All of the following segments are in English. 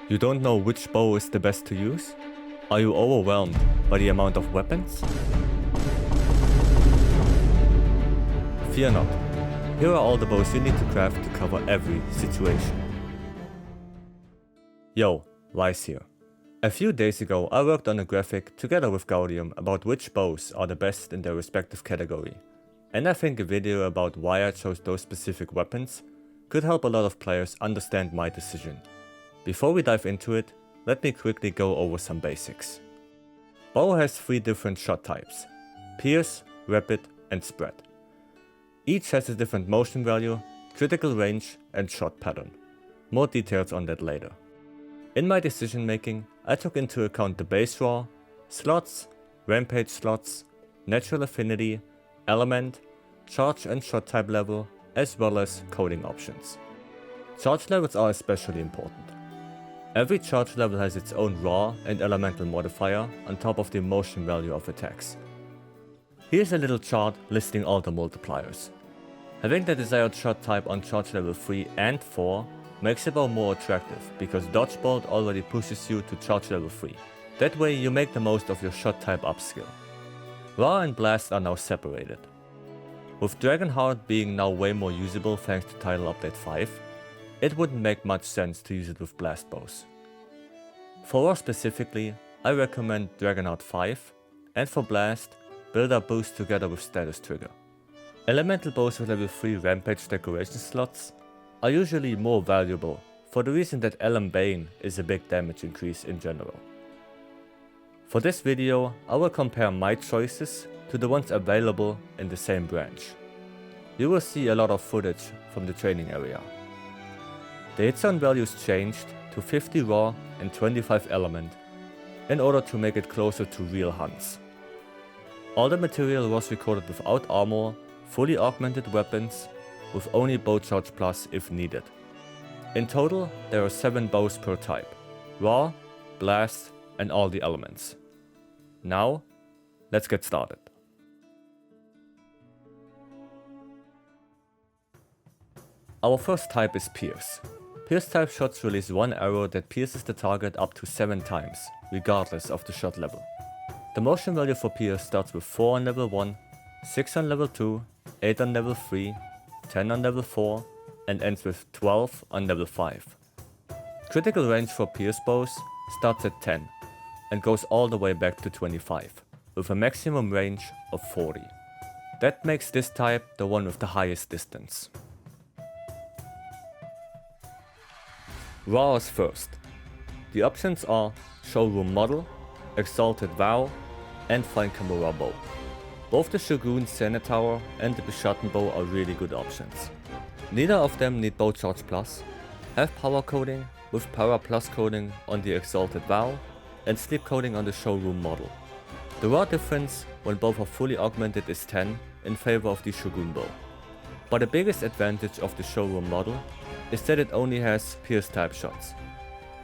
You don't know which bow is the best to use? Are you overwhelmed by the amount of weapons? Fear not. Here are all the bows you need to craft to cover every situation. Yo, Vyce here. A few days ago I worked on a graphic together with Gaudium about which bows are the best in their respective category. And I think a video about why I chose those specific weapons could help a lot of players understand my decision. Before we dive into it, let me quickly go over some basics. Bow has 3 different shot types: pierce, rapid and spread. Each has a different motion value, critical range and shot pattern. More details on that later. In my decision making, I took into account the base raw, slots, rampage slots, natural affinity, element, charge and shot type level, as well as coding options. Charge levels are especially important. Every charge level has its own raw and elemental modifier on top of the motion value of attacks. Here's a little chart listing all the multipliers. Having the desired shot type on charge level 3 and 4 makes a bow more attractive because dodge bolt already pushes you to charge level 3. That way you make the most of your shot type upskill. Raw and blast are now separated. With Dragonheart being now way more usable thanks to title update 5, it wouldn't make much sense to use it with blast bows. For raw specifically, I recommend Dragonheart 5, and for blast, build up boost together with status trigger. Elemental bows with level 3 rampage decoration slots are usually more valuable for the reason that Elm Bane is a big damage increase in general. For this video, I will compare my choices to the ones available in the same branch. You will see a lot of footage from the training area. The hit zone values changed to 50 raw and 25 element in order to make it closer to real hunts. All the material was recorded without armor, fully augmented weapons, with only bow charge plus if needed. In total, there are 7 bows per type: raw, blast and all the elements. Now, let's get started. Our first type is pierce. Pierce type shots release one arrow that pierces the target up to 7 times, regardless of the shot level. The motion value for pierce starts with 4 on level 1, 6 on level 2, 8 on level 3, 10 on level 4, and ends with 12 on level 5. Critical range for pierce bows starts at 10 and goes all the way back to 25, with a maximum range of 40. That makes this type the one with the highest distance. Raw is first. The options are Showroom Model, Exalted Vow, and Fine Kimura Bow. Both the Shogun Zenithar and the Bishaten Bow are really good options. Neither of them need Bow Charge Plus, have power coding with Power Plus coding on the Exalted Vow, and Sleep coding on the Showroom Model. The raw difference when both are fully augmented is 10 in favor of the Shogun Bow. But the biggest advantage of the Showroom Model is that it only has pierce type shots.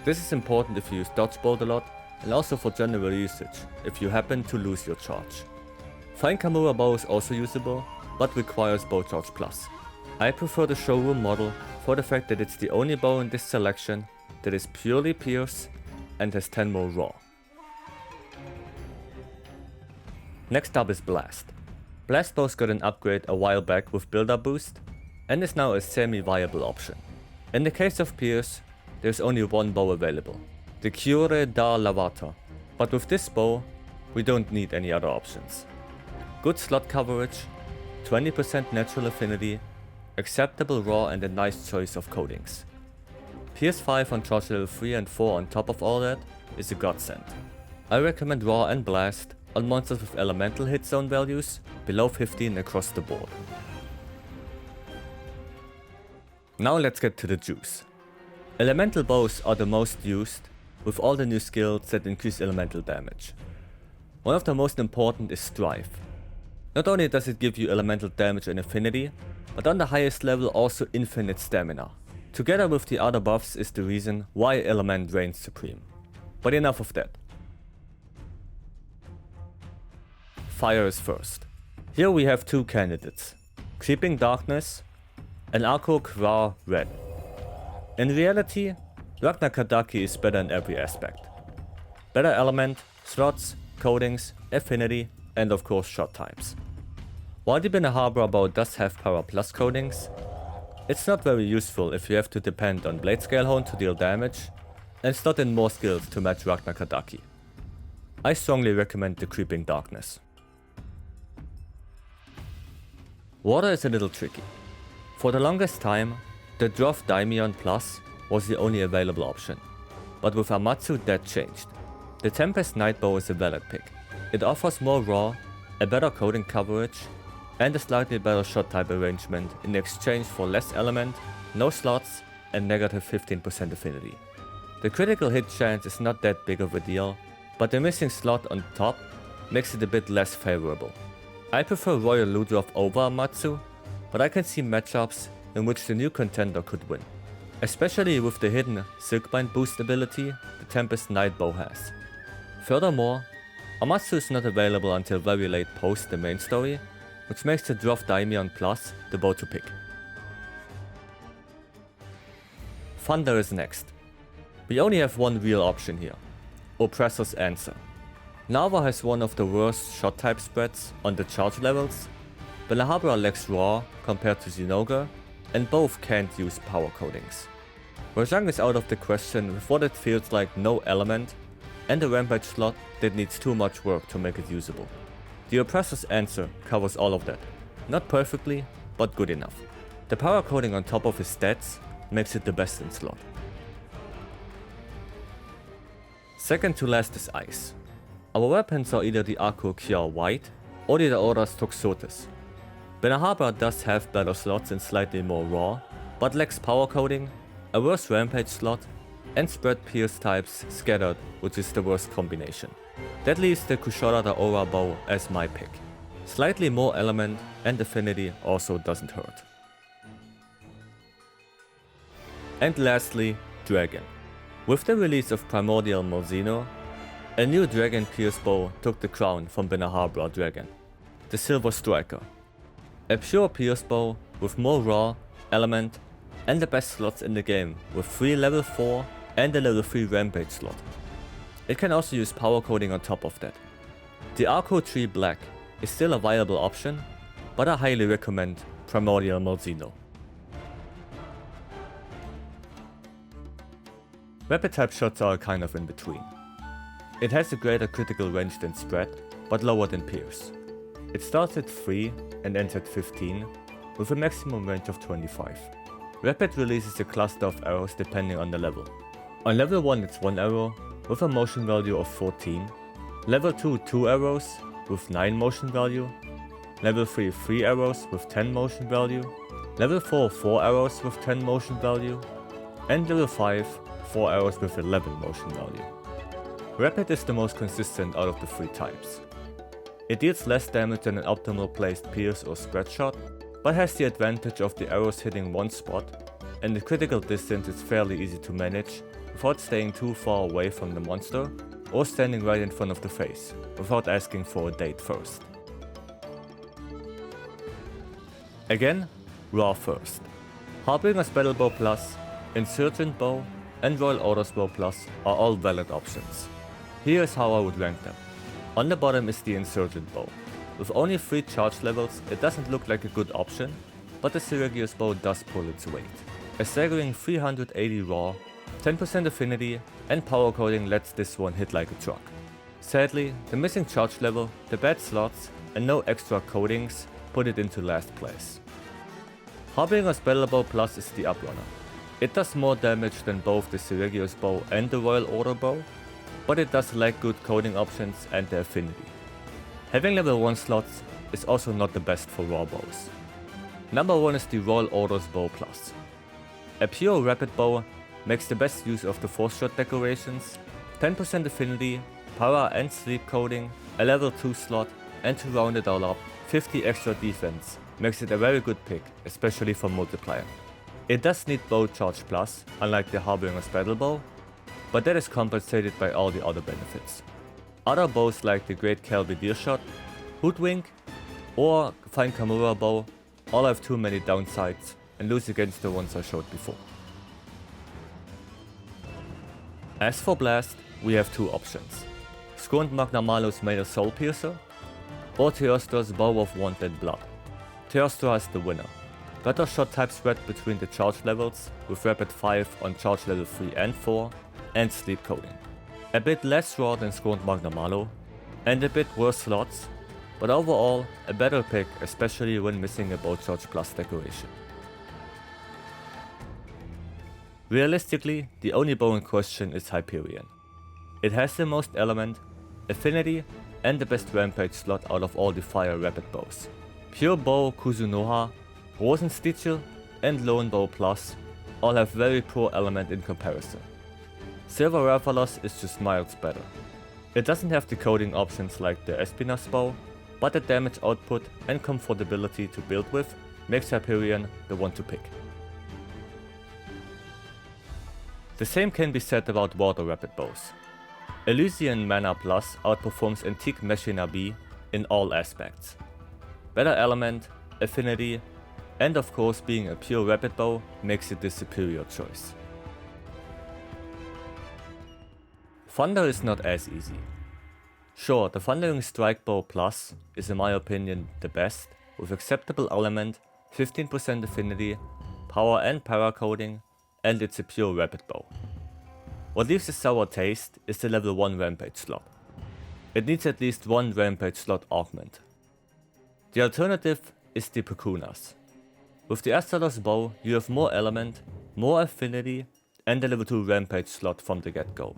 This is important if you use dodge bolt a lot, and also for general usage if you happen to lose your charge. Fine Kimura Bow is also usable, but requires Bow Charge Plus. I prefer the Showroom Model for the fact that it's the only bow in this selection that is purely pierce and has 10 more raw. Next up is blast. Blast bows got an upgrade a while back with build-up boost, and is now a semi-viable option. In the case of pierce, there's only one bow available, the Cure da Lavata, but with this bow, we don't need any other options. Good slot coverage, 20% natural affinity, acceptable raw and a nice choice of codings. Pierce 5 on charge level 3 and 4 on top of all that is a godsend. I recommend raw and blast on monsters with elemental hit zone values below 15 across the board. Now let's get to the juice. Elemental bows are the most used, with all the new skills that increase elemental damage. One of the most important is Strife. Not only does it give you elemental damage and affinity, but on the highest level also infinite stamina. Together with the other buffs is the reason why Element reigns supreme. But enough of that. Fire is first. Here we have 2 candidates, Creeping Darkness and Arco Kra Red. In reality, Ragnar Kadaki is better in every aspect. Better element, slots, coatings, affinity, and of course shot types. While the Binner Harbor bow does have power plus coatings, it's not very useful if you have to depend on blade scale hone to deal damage and slot in more skills to match Ragnar Kadaki. I strongly recommend the Creeping Darkness. Water is a little tricky. For the longest time, the Dwarf Daimyon Plus was the only available option, but with Amatsu that changed. The Tempest Nightbow is a valid pick. It offers more raw, a better coating coverage, and a slightly better shot type arrangement in exchange for less element, no slots, and negative 15% affinity. The critical hit chance is not that big of a deal, but the missing slot on top makes it a bit less favorable. I prefer Royal Ludroth over Amatsu, but I can see matchups in which the new contender could win, especially with the hidden Silkbind boost ability the Tempest Nightbow has. Furthermore, Amatsu is not available until very late post the main story, which makes the Dwarf Daimyon Plus the bow to pick. Thunder is next. We only have one real option here, Oppressor's Answer. Nava has one of the worst shot type spreads on the charge levels, Belahabra lacks raw compared to Zinogre, and both can't use power coatings. Rajang is out of the question with what it feels like no element, and a rampage slot that needs too much work to make it usable. The Oppressor's Answer covers all of that. Not perfectly, but good enough. The power coating on top of his stats makes it the best in slot. Second to last is Ice. Our weapons are either the Akko Kya White or the Auras Toxotes. Benahaba does have better slots and slightly more raw, but lacks power coating, a worse rampage slot, and spread pierce types scattered, which is the worst combination. That leaves the Kusharada Aura bow as my pick. Slightly more element and affinity also doesn't hurt. And lastly, Dragon. With the release of Primordial Molzino, a new Dragon Pierce bow took the crown from Benaharbra Dragon, the Silver Striker. A pure Pierce bow with more raw, element, and the best slots in the game with 3 level 4 and a level 3 rampage slot. It can also use power coating on top of that. The Arco Tree Black is still a viable option, but I highly recommend Primordial Molzino. Rapid type shots are kind of in between. It has a greater critical range than Spread, but lower than Pierce. It starts at 3 and ends at 15, with a maximum range of 25. Rapid releases a cluster of arrows depending on the level. On level 1 it's 1 arrow, with a motion value of 14, level 2 2 arrows with 9 motion value, level 3 3 arrows with 10 motion value, level 4 4 arrows with 10 motion value, and level 5 4 arrows with 11 motion value. Rapid is the most consistent out of the 3 types. It deals less damage than an optimal placed pierce or spread shot, but has the advantage of the arrows hitting one spot, and the critical distance is fairly easy to manage without staying too far away from the monster or standing right in front of the face, without asking for a date first. Again, raw first. Harbinger's Battle Bow Plus, Insurgent Bow, and Royal Order's Bow Plus are all valid options. Here is how I would rank them. On the bottom is the Insurgent Bow. With only 3 charge levels, it doesn't look like a good option, but the Syracuse Bow does pull its weight. A staggering 380 raw, 10% affinity, and power coating lets this one hit like a truck. Sadly, the missing charge level, the bad slots, and no extra coatings put it into last place. Harbinger's Battle Bow Plus is the uprunner. It does more damage than both the Syracuse Bow and the Royal Order Bow, but it does lack good coating options and the affinity. Having level 1 slots is also not the best for raw bows. Number 1 is the Royal Order's Bow Plus. A pure rapid bow makes the best use of the force shot decorations, 10% affinity, power and sleep coating, a level 2 slot, and to round it all up, 50 extra defense makes it a very good pick, especially for multiplier. It does need bow charge plus, unlike the Harbinger's Battle Bow, but that is compensated by all the other benefits. Other bows like the Great Kelby Shot, Hoodwink, or Fine Kamura Bow all have too many downsides and lose against the ones I showed before. As for Blast, we have two options. Scorned Magnamalo's Made of Soul Piercer, or Teostra's Bow of Wanted Blood. Teostra is the winner. Better shot type spread between the charge levels, with Rapid 5 on charge level 3 and 4, and Sleep Coding. A bit less raw than Scorned Magnamalo, and a bit worse slots, but overall a better pick, especially when missing a Bow Charge Plus decoration. Realistically, the only bow in question is Hyperion. It has the most element, affinity, and the best rampage slot out of all the fire rapid bows. Pure Bow Kuzunoha, Rosenstichel, and Lone Bow Plus all have very poor element in comparison. Silver Rathalos is just miles better. It doesn't have the coding options like the Espinas bow, but the damage output and comfortability to build with makes Hyperion the one to pick. The same can be said about water rapid bows. Elysian Mana Plus outperforms Antique Machina B in all aspects. Better element, affinity, and of course being a pure rapid bow makes it the superior choice. Thunder is not as easy. Sure, the Thundering Strike Bow Plus is in my opinion the best, with acceptable element, 15% affinity, power and para coding, and it's a pure rapid bow. What leaves a sour taste is the level 1 rampage slot. It needs at least one rampage slot augment. The alternative is the Pecunas. With the Astalos bow you have more element, more affinity, and a level 2 rampage slot from the get-go.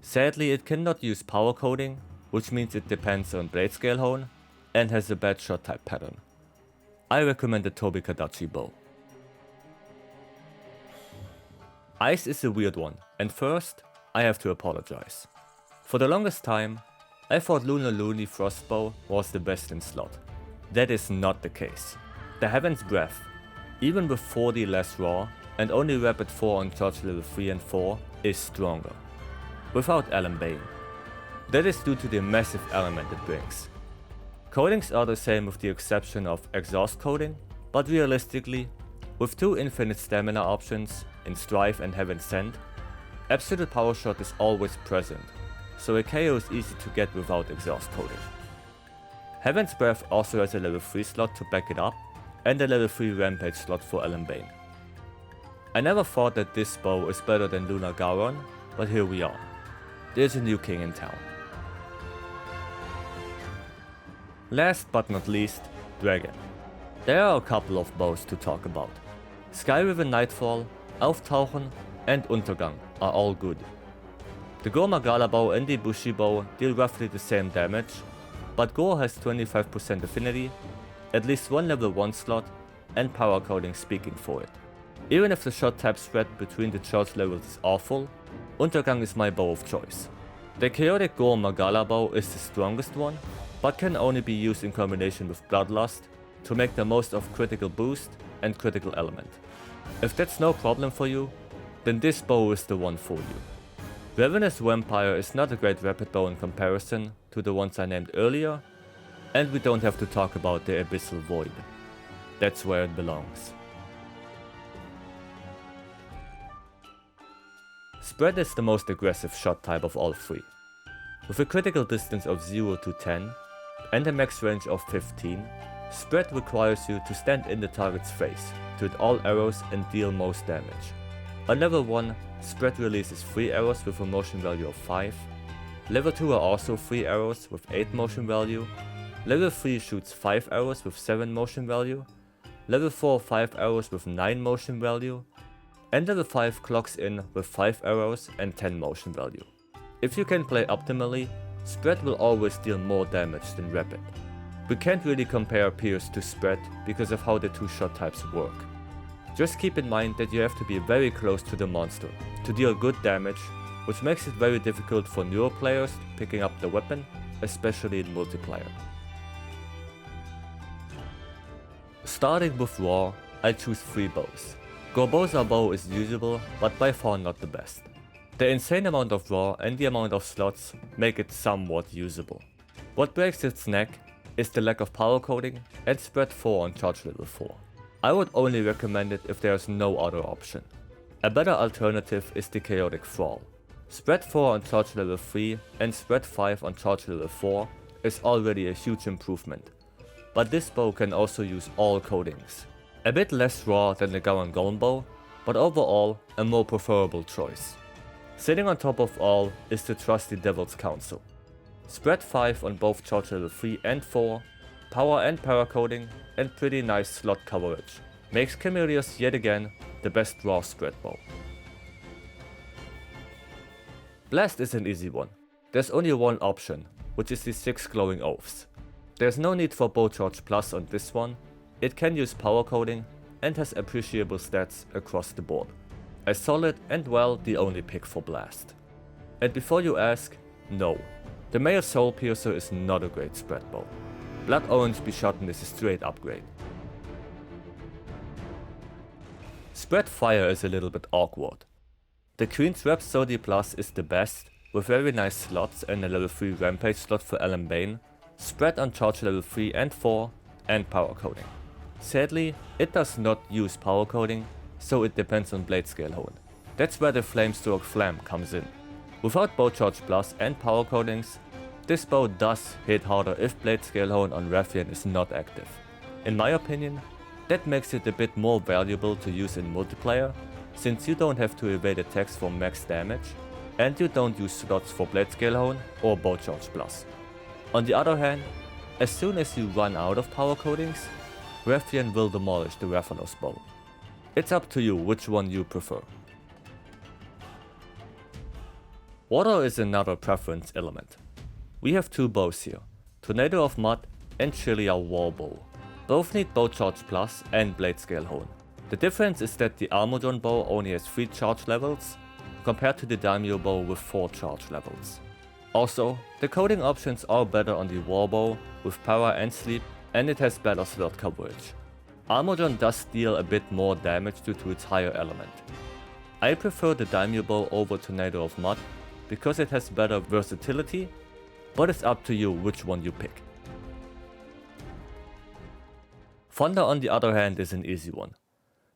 Sadly it cannot use power coding, which means it depends on blade scale hone, and has a bad shot type pattern. I recommend the Tobi Kadachi bow. Ice is a weird one, and first, I have to apologize. For the longest time, I thought Lunar Looney Frostbow was the best in slot. That is not the case. The Heaven's Breath, even with 40 less raw and only rapid 4 on charge level 3 and 4, is stronger. Without Alan Bane. That is due to the massive element it brings. Codings are the same with the exception of exhaust coding, but realistically, with two infinite stamina options in Strife and Heaven's Send, absolute power shot is always present, so a KO is easy to get without exhaust coding. Heaven's Breath also has a level 3 slot to back it up, and a level 3 rampage slot for Alan Bane. I never thought that this bow is better than Lunar Garon, but here we are. There's a new king in town. Last but not least, Dragon. There are a couple of bows to talk about. Skyriven Nightfall, Auftauchen, and Untergang are all good. The Gore Magala bow and the Bushi bow deal roughly the same damage, but Gore has 25% affinity, at least one level 1 slot, and power coding speaking for it. Even if the shot type spread between the charge levels is awful, Untergang is my bow of choice. The chaotic Gore Magala bow is the strongest one, but can only be used in combination with Bloodlust to make the most of critical boost and critical element. If that's no problem for you, then this bow is the one for you. Ravenous Vampire is not a great rapid bow in comparison to the ones I named earlier, and we don't have to talk about the Abyssal Void. That's where it belongs. Spread is the most aggressive shot type of all three. With a critical distance of 0 to 10 and a max range of 15, Spread requires you to stand in the target's face to hit all arrows and deal most damage. On level 1, Spread releases 3 arrows with a motion value of 5, level 2 are also 3 arrows with 8 motion value, level 3 shoots 5 arrows with 7 motion value, level 4 5 arrows with 9 motion value, and level 5 clocks in with 5 arrows and 10 motion value. If you can play optimally, Spread will always deal more damage than Rapid. We can't really compare Pierce to Spread because of how the two shot types work. Just keep in mind that you have to be very close to the monster to deal good damage, which makes it very difficult for newer players picking up the weapon, especially in multiplayer. Starting with Raw, I choose 3 bows. Gorbosa bow is usable, but by far not the best. The insane amount of raw and the amount of slots make it somewhat usable. What breaks its neck is the lack of power coding and spread 4 on charge level 4. I would only recommend it if there is no other option. A better alternative is the Chaotic Thrall. Spread 4 on charge level 3 and spread 5 on charge level 4 is already a huge improvement, but this bow can also use all coatings. A bit less raw than the Garen Golem bow, but overall a more preferable choice. Sitting on top of all is the trusty Devil's Council. Spread 5 on both charge level 3 and 4, power and para coating, and pretty nice slot coverage makes Camellios yet again the best raw spread bow. Blast is an easy one. There's only one option, which is the 6 glowing oaths. There's no need for bow charge plus on this one, it can use power coating and has appreciable stats across the board. A solid and well the only pick for Blast. And before you ask, no, the male Soul Piercer is not a great spread bow. Blood Orange Bishotten is a straight upgrade. Spread Fire is a little bit awkward. The Queen's Rhapsody Plus is the best, with very nice slots and a level 3 Rampage slot for Alan Bane, spread on charge level 3 and 4, and power coating. Sadly, it does not use power coating, so it depends on blade scale hone. That's where the Flamestroke Flam comes in. Without bow charge plus and power coatings, this bow does hit harder if blade scale hone on Rathian is not active. In my opinion, that makes it a bit more valuable to use in multiplayer, since you don't have to evade attacks for max damage, and you don't use slots for blade scale hone or bow charge plus. On the other hand, as soon as you run out of power coatings, Rathian will demolish the Rathalos bow. It's up to you which one you prefer. Water is another preference element. We have two bows here, Tornado of Mud and Chilia War Bow. Both need bow charge plus and blade scale hone. The difference is that the Armodron bow only has 3 charge levels, compared to the Daimyo bow with 4 charge levels. Also, the coating options are better on the War Bow with power and sleep, and it has better slot coverage. Armodron does deal a bit more damage due to its higher element. I prefer the Daimyo bow over Tornado of Mud because it has better versatility, but it's up to you which one you pick. Thunder on the other hand is an easy one.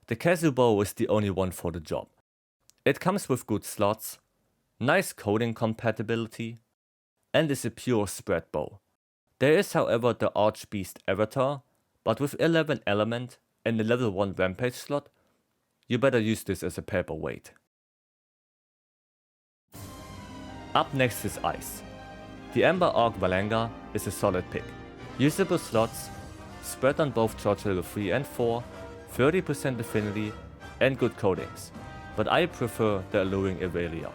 The Kazu bow is the only one for the job. It comes with good slots, nice coating compatibility, and is a pure spread bow. There is however the Archbeast Avatar, but with 11 element and a level 1 Rampage slot, you better use this as a paperweight. Up next is Ice. The Ember Arc Valanga is a solid pick. Usable slots, spread on both charge level 3 and 4, 30% affinity, and good coatings, but I prefer the alluring Evelia.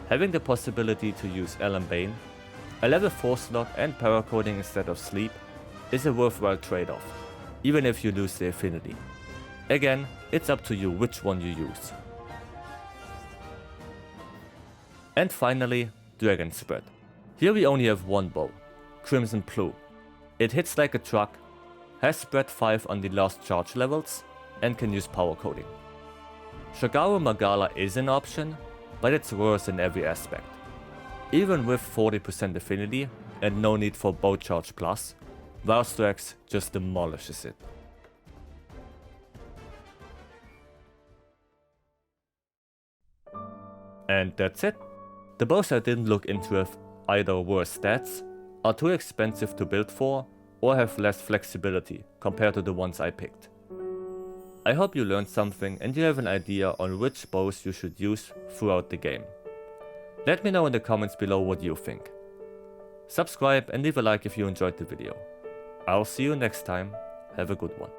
Having the possibility to use Alan Bane, a level 4 slot and power coating instead of sleep is a worthwhile trade-off, even if you lose the affinity. Again, it's up to you which one you use. And finally, Dragon Spread. Here we only have one bow, Crimson Plume. It hits like a truck, has spread 5 on the last charge levels, and can use power coating. Shagaru Magala is an option, but it's worse in every aspect. Even with 40% affinity and no need for bow charge plus, Valstrax just demolishes it. And that's it. The bows I didn't look into have either worse stats, are too expensive to build for, or have less flexibility compared to the ones I picked. I hope you learned something and you have an idea on which bows you should use throughout the game. Let me know in the comments below what you think. Subscribe and leave a like if you enjoyed the video. I'll see you next time, have a good one.